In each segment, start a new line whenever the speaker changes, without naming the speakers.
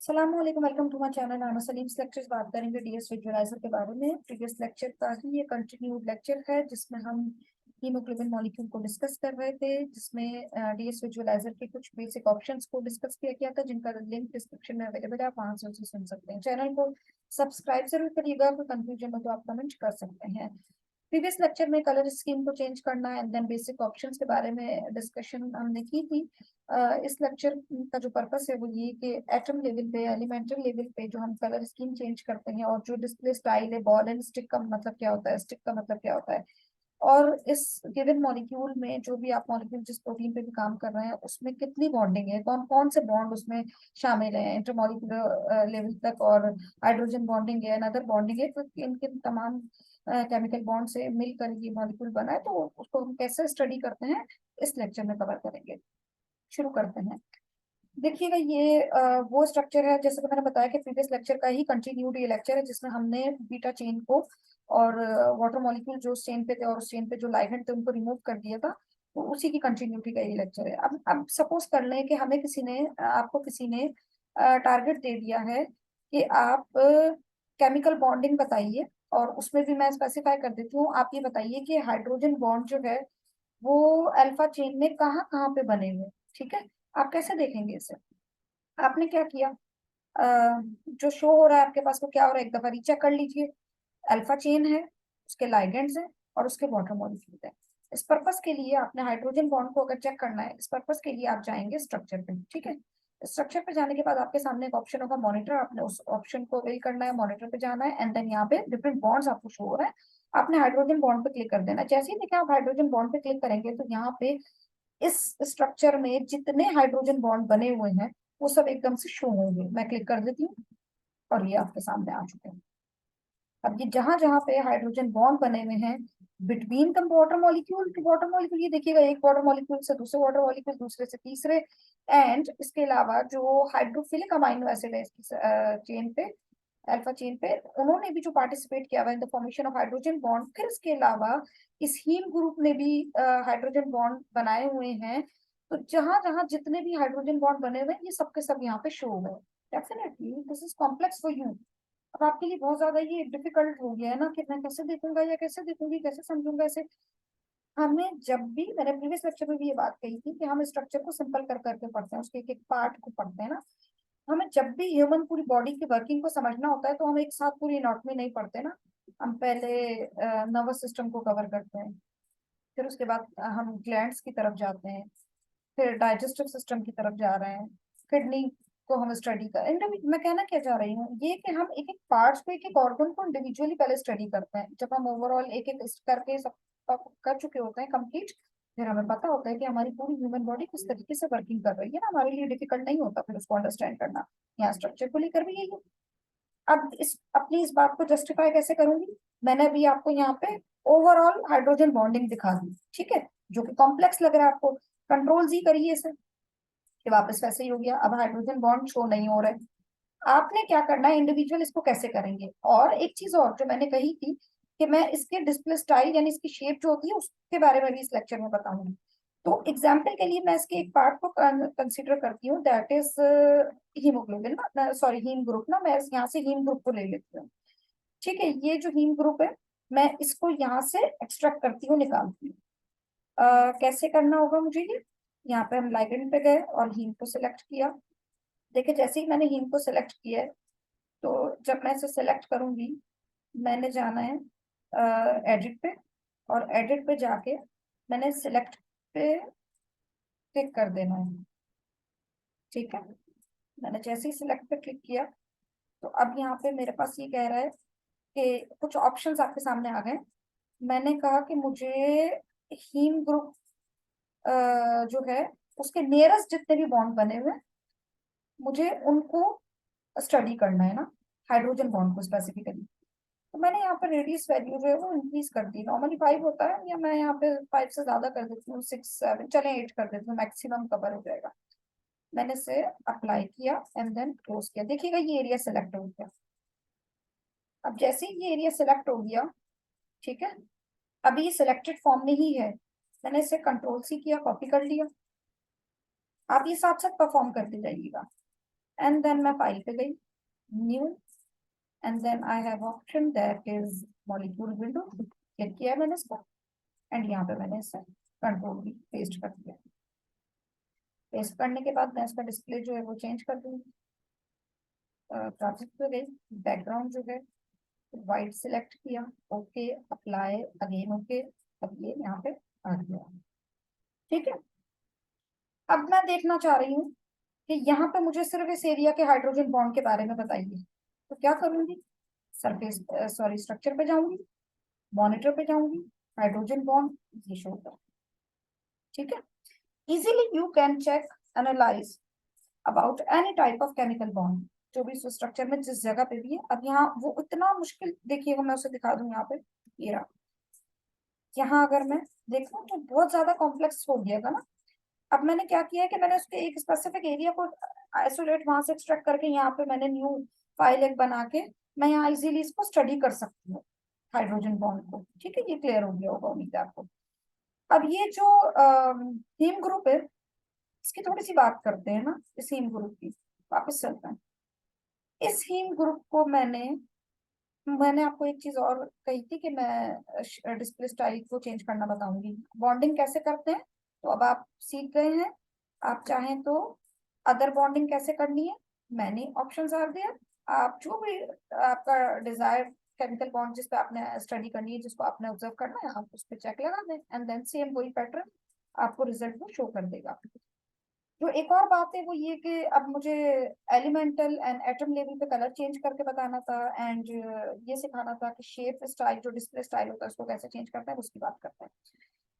सलाम वालेकुम, welcome to my channel. नानो सलीम लेक्चर्स बात करेंगे डीएस विजुअलाइजर के बारे में। प्रीवियस लेक्चर का ही ये कंटिन्यूड लेक्चर है जिसमें हम हीमोग्लोबिन मॉलिक्यूल को डिस्कस कर रहे थे, जिसमें डीएस विजुअलाइजर के कुछ बेसिक ऑप्शंस को डिस्कस किया गया था, जिनका लिंक डिस्क्रिप्शन में अवेलेबल है। आप वहां से उसे सुन सकते हैं। चैनल को सब्सक्राइब जरूर करिएगा। कोई कंफ्यूजन हो तो आप कमेंट कर सकते हैं। प्रीवियस लेक्चर में कलर स्कीम को चेंज करना एंड देन बेसिक ऑप्शंस के बारे में डिस्कशन हमने की थी। इस लेक्चर का जो पर्पस है वो ये कि एटम लेवल पे, एलिमेंटल लेवल पे जो हम कलर स्कीम चेंज करते हैं, और जो डिस्प्ले स्टाइल है, बॉल एंड स्टिक का मतलब क्या होता है, स्टिक का मतलब क्या होता है, और इस गिवन मॉलिक्यूल में जो भी आप मॉलिक्यूल जिस प्रोटीन पे भी काम कर रहे हैं उसमें कितनी बॉन्डिंग है, कौन कौन से बॉन्ड उसमें शामिल है, इंटरमॉलिक्यूलर लेवल तक, और हाइड्रोजन बॉन्डिंग है, अनदर बॉन्डिंग है, तो इन किन तमाम केमिकल बॉन्ड से मिलकर ये मॉलिक्यूल बना है, तो उसको हम कैसे स्टडी करते हैं इस लेक्चर में कवर करेंगे। शुरू करते हैं। देखिएगा, ये वो स्ट्रक्चर है जैसे कि मैंने बताया कि प्रीवियस लेक्चर का ही कंटिन्यूड ये लेक्चर है, जिसमें हमने बीटा चेन को और वाटर मॉलिक्यूल जो उस चेन पे थे और उस चेन पे जो लाइगेंड थे उनको रिमूव कर दिया था। तो उसी की कंटिन्यूटी का ये लेक्चर है। अब सपोज कर लें कि हमें किसी ने आपको किसी ने टारगेट दे दिया है कि आप केमिकल बॉन्डिंग बताइए, और उसमें भी मैं स्पेसिफाई कर देती हूँ। आप ये बताइए कि हाइड्रोजन बॉन्ड जो है वो अल्फा चेन में कहाँ कहाँ पे बने हुए हैं। ठीक है, आप कैसे देखेंगे इसे? आपने क्या किया, जो शो हो रहा है आपके पास वो क्या हो रहा है, एक दफा रीचेक कर लीजिए। अल्फा चेन है, उसके लाइगेंड्स हैं और उसके वाटर मॉलिक्यूल है। इस पर्पस के लिए आपने हाइड्रोजन बॉन्ड को अगर चेक करना है, इस पर्पस के लिए आप जाएंगे स्ट्रक्चर पे। ठीक है, स्ट्रक्चर पे जाने के बाद आपके सामने एक ऑप्शन होगा मॉनिटर। आपने उस ऑप्शन को अवेल करना है, मॉनिटर पे जाना है, एंड देन यहाँ पे डिफरेंट बॉन्ड्स आपको शो हो रहा है। आपने हाइड्रोजन बॉन्ड पे क्लिक कर देना है। जैसे ही देखिए आप हाइड्रोजन बॉन्ड पे क्लिक करेंगे तो यहाँ पे इस स्ट्रक्चर में जितने हाइड्रोजन बॉन्ड बने हुए हैं वो सब एकदम से शो होंगे। मैं क्लिक कर देती हूँ और ये आपके सामने आ चुके हैं। अब ये जहां जहां पे हाइड्रोजन बॉन्ड बने हुए हैं between the water molecule to water molecule, ये देखिएगा एक वाटर मॉलिक्यूल से दूसरे वाटर मॉलिक्यूल, दूसरे से तीसरे, एंड इसके अलावा जो हाइड्रोफिलिक अमाइनो एसिड है इसकी चेन पे, अल्फा चेन पे, उन्होंने भी जो पार्टिसिपेट किया हुआ in the formation of hydrogen bond. फिर इसके अलावा इस हीम ग्रुप ने भी हाइड्रोजन बॉन्ड बनाए हुए हैं। तो जहां जहां जितने भी हाइड्रोजन बॉन्ड बने हुए हैं ये सब के सब यहाँ पे शो हो गए। Definitely this is complex for you. अब आपके लिए बहुत ज्यादा ये डिफिकल्ट हो गया है ना कि मैं कैसे देखूंगा या कैसे देखूंगी, कैसे समझूंगा इसे। हमें जब भी, मैंने प्रीवियस लेक्चर में भी ये बात कही थी कि हम स्ट्रक्चर को सिंपल कर करके पढ़ते हैं, उसके एक एक पार्ट को पढ़ते हैं ना। हमें जब भी ह्यूमन पूरी बॉडी की वर्किंग को समझना होता है तो हम एक साथ पूरी एनाटॉमी नहीं पढ़ते ना। हम पहले नर्वस सिस्टम को कवर करते हैं, फिर उसके बाद हम ग्लैंड्स की तरफ जाते हैं, फिर डाइजेस्टिव सिस्टम की तरफ जा रहे हैं, किडनी को हम स्टडी कर। मैं कहना क्या चाह रही हूँ ये कि हम एक एक पार्ट्स को, एक एक ऑर्गन को इंडिविजुअली पहले स्टडी करते हैं। जब हम ओवरऑल एक एक करके सब कर चुके होते हैं कंप्लीट, फिर हमें पता होता है कि हमारी पूरी ह्यूमन बॉडी किस तरीके से वर्किंग कर रही है ना। हमारे लिए डिफिकल्ट नहीं होता फिर उसको अंडरस्टैंड करना। यहाँ स्ट्रक्चर को लेकर भी यही है। अब इस अपनी इस बात को जस्टिफाई कैसे करूंगी? मैंने अभी आपको यहाँ पे ओवरऑल हाइड्रोजन बॉन्डिंग दिखा दी, ठीक है, जो कि कॉम्प्लेक्स लग रहा है आपको। कंट्रोल जी करिए इसे कि वापस वैसे ही हो गया। अब हाइड्रोजन बॉन्ड शो नहीं हो रहे। आपने क्या करना है, इंडिविजुअल इसको कैसे करेंगे। और एक चीज और जो मैंने कही थी कि मैं इसके डिस्प्ले स्टाइल यानी इसकी शेप जो होती है उसके बारे में भी इस लेक्चर में बताऊंगी। तो एग्जाम्पल के लिए मैं इसके एक पार्ट को कंसिडर करती हूँ, दैट इज हीमोग्लोबिन ना, सॉरी हीम ग्रुप ना। मैं यहाँ से हीम ग्रुप को ले लेती हूँ। ठीक है, ये जो हीम ग्रुप है मैं इसको यहाँ से एक्सट्रैक्ट करती हूँ, निकालती हूँ। कैसे करना होगा मुझे ये? यहाँ पे हम लाइगेंड पे गए और हीम को सिलेक्ट किया। देखिए जैसे ही मैंने हीम को सिलेक्ट किया है, तो जब मैं इसे सिलेक्ट करूंगी मैंने जाना है एडिट पे, और एडिट पे जाके मैंने सिलेक्ट पे क्लिक कर देना है। ठीक है, मैंने जैसे ही सिलेक्ट पे क्लिक किया तो अब यहाँ पे मेरे पास ये कह रहा है कि कुछ ऑप्शंस आपके सामने आ गए। मैंने कहा कि मुझे हीम ग्रुप जो है उसके नियरेस्ट जितने भी बॉन्ड बने हुए हैं मुझे उनको स्टडी करना है ना, हाइड्रोजन बॉन्ड को स्पेसिफिकली। तो मैंने यहाँ पर रेडियस वैल्यू जो है वो इंक्रीज कर दी। नॉर्मली 5 होता है, या मैं यहाँ पे 5 से ज्यादा कर देती हूँ, 6 7, चले 8 कर देती हूँ, मैक्सिमम कवर हो जाएगा। मैंने इसे अप्लाई किया एंड देन क्लोज किया। देखिएगा ये एरिया सेलेक्ट हो गया। अब जैसे ही ये एरिया सेलेक्ट हो गया, ठीक है, अभी ये सिलेक्टेड फॉर्म में ही है। मैंने इसे कंट्रोल सी किया, कॉपी कर लिया। आप ये साथ साथ परफॉर्म करते जाइएगा। एंड देन मैं फाइल पे गई, new, and then I have option that is molecule window, click किया मैंने इसको, एंड यहाँ पे मैंने इसे कंट्रोल भी पेस्ट कर दिया। पेस्ट करने के बाद मैं इसका डिस्प्ले जो है वो चेंज कर दूंगी। ग्राफिक पे गई, बैकग्राउंड जो है वाइट सिलेक्ट किया, ओके, अप्लाई अगेन, ओके, अब ये यहाँ पे आ गया। ठीक है, अब मैं देखना चाह रही हूँ कि यहाँ पे मुझे सिर्फ इस एरिया के हाइड्रोजन बॉन्ड के बारे में बताइए। तो क्या करूंगी, सरफेस सॉरी स्ट्रक्चर पे जाऊंगी, मॉनिटर पे जाऊंगी, हाइड्रोजन बॉन्ड ये शो कर। ठीक है, easily you can check analyse about any type of chemical bond, जो भी स्ट्रक्चर में जिस जगह पे भी है। अब यहाँ वो इतना मुश्किल देखिएगा, मैं उसे दिखा दूं यहाँ पे, ये रहा। यहाँ अगर मैं देखूं तो बहुत ज्यादा कॉम्प्लेक्स हो गया था ना। अब मैंने क्या किया है कि मैंने उसके एक स्पेसिफिक एरिया को आइसोलेट वहां से एक्सट्रैक्ट करके यहाँ पे मैंने न्यू फाइल एक बना के मैं यहाँ इजीली इसको स्टडी कर सकती हूँ, हाइड्रोजन बॉन्ड को। ठीक है, ये क्लियर हो गया होगा उम्मीद है आपको। अब ये जो हीम ग्रुप है, इसकी थोड़ी सी बात करते हैं ना, इस हीम ग्रुप की वापस चलते हैं। इस हीम ग्रुप को मैंने मैंने आपको एक चीज और कही थी कि मैं डिस्प्ले स्टाइल को चेंज करना बताऊंगी, बॉन्डिंग कैसे करते हैं। तो अब आप सीख गए हैं। आप चाहें तो अदर बॉन्डिंग कैसे करनी है, मैंने ऑप्शन आर दिया। आप जो भी आपका डिजायर केमिकल बॉन्ड जिस पे आपने स्टडी करनी है, जिसको आपने ऑब्जर्व करना है, आप उस पर चेक लगा दें, एंड देन सेम वही पैटर्न आपको रिजल्ट में शो कर देगा। जो एक और बात है वो ये कि अब मुझे एलिमेंटल एंड एटम लेवल पे कलर चेंज करके बताना था, एंड ये सिखाना था कि शेप स्टाइल जो डिस्प्ले स्टाइल होता है उसको कैसे चेंज करता है, उसकी बात करते हैं।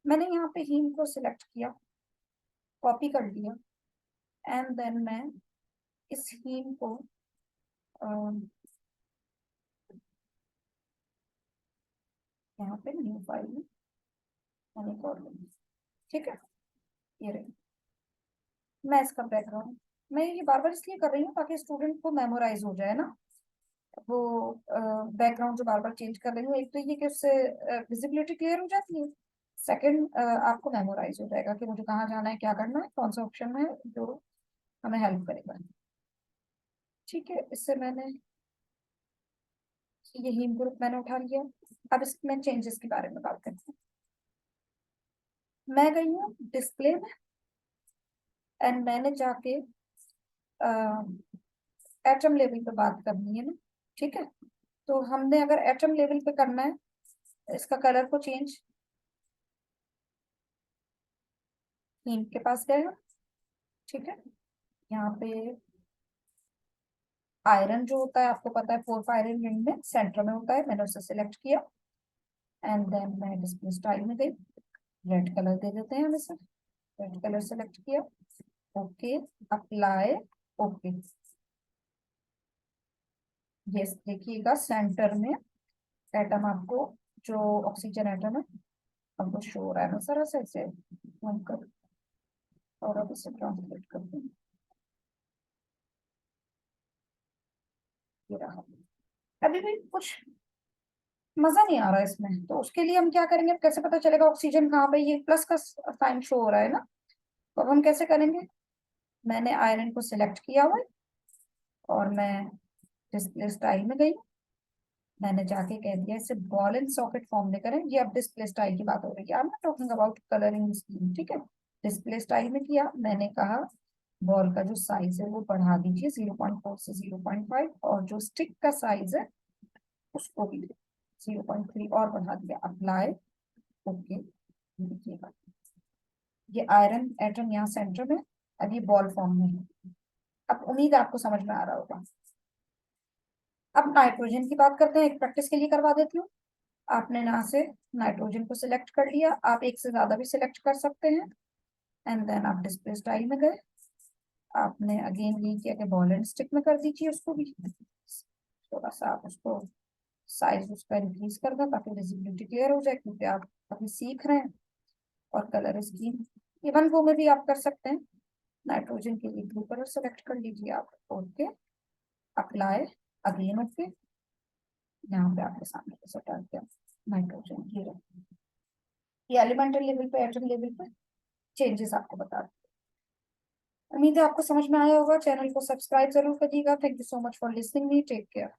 मैंने यहाँ पे हीम को सिलेक्ट किया, कॉपी कर लिया, एंड देन मैं इस हीम को यहाँ पे न्यू फाइल में मैंने कर लूंगी। ठीक है, ये रही। मैं इसका बैकग्राउंड, मैं ये बार बार इसलिए कर रही हूँ ताकि स्टूडेंट को मेमोराइज हो जाए ना, वो बैकग्राउंड जो बार बार चेंज कर रही हूँ। एक तो ये कि उससे विजिबिलिटी क्लियर हो जाती है, सेकंड आपको मेमोराइज हो जाएगा कि मुझे कहाँ जाना है, क्या करना है, कौन सा ऑप्शन है जो हमें हेल्प करेगा। ठीक है, इससे मैंने ये हीम ग्रुप मैंने उठा लिया। अब इसमें चेंजेस के बारे में बात करते हैं। मैं गई हूँ डिस्प्ले में, एंड मैंने जाके एटम लेवल पे बात करनी है ना। ठीक है, तो हमने अगर एटम लेवल पे करना है, इसका कलर को चेंज, हीम के पास गए हम। ठीक है, यहाँ पे आयरन जो होता है आपको पता है, 4 आयरन रिंग में सेंटर में होता है, मैंने उसे सिलेक्ट किया, एंड देन मैं डिस्प्ले स्टाइल में गई, रेड कलर दे देते हैं हम इसे, रेड कलर सेलेक्ट किया, ओके, अप्लाई, ओके। ये देखिएगा सेंटर में एटम आपको, जो ऑक्सीजन एटम है हमको शो हो रहा है ना सर, ऐसे हम कर, और अब इसे ट्रांसलेट कर दें, ये रहा। अभी भी कुछ मजा नहीं आ रहा है इसमें, तो उसके लिए हम क्या करेंगे, कैसे पता चलेगा ऑक्सीजन कहाँ पे, ये प्लस का साइन शो हो रहा है ना, तो अब हम कैसे करेंगे। मैंने आयरन को सिलेक्ट किया हुआ है, और मैं डिस्प्ले स्टाइल में गई, मैंने जाके कह दिया इसे बॉल एंड सॉकेट फॉर्म में करें। ये अब डिस्प्ले स्टाइल की बात हो रही है, I am not talking about colouring scheme. ठीक है, डिस्प्ले स्टाइल में किया, मैंने कहा बॉल का जो साइज है वो बढ़ा दीजिए 0.4 से 0.5, और जो स्टिक का साइज है उसको भी 0.3 और बढ़ा दिया, अप्लाई, ओके। देखिएगा ये आयरन एटम यहाँ सेंटर में, अब ये बॉल फॉर्म में है। अब उम्मीद है आपको समझ में आ रहा होगा। अब नाइट्रोजन की बात करते हैं, एक प्रैक्टिस के लिए करवा देती हूँ। आपने यहाँ से नाइट्रोजन को सिलेक्ट कर लिया, आप एक से ज्यादा भी सिलेक्ट कर सकते हैं, एंड देन आप डिस्प्ले स्टाइल में गए, आपने अगेन ये किया कि बॉल एंड स्टिक में कर दीजिए उसको भी, थोड़ा सा आप उसको साइज उसका इंक्रीज कर दो ताकि विजिबिलिटी क्लियर हो जाए, क्योंकि आप अभी सीख रहे हैं। और कलर स्कीम इवन वो में भी आप कर सकते हैं, नाइट्रोजन के लिए ब्लू कलर सेलेक्ट कर लीजिए आप, ओके, अप्लाई, अगेन ओके। यहाँ पे आपके सामने सेट आ गया नाइट्रोजन, ये एलिमेंटल लेवल पे एटम लेवल पे चेंजेस आपको बता दें। उम्मीद है आपको समझ में आया होगा। चैनल को सब्सक्राइब जरूर करिएगा। Thank you so much for listening me. Take care.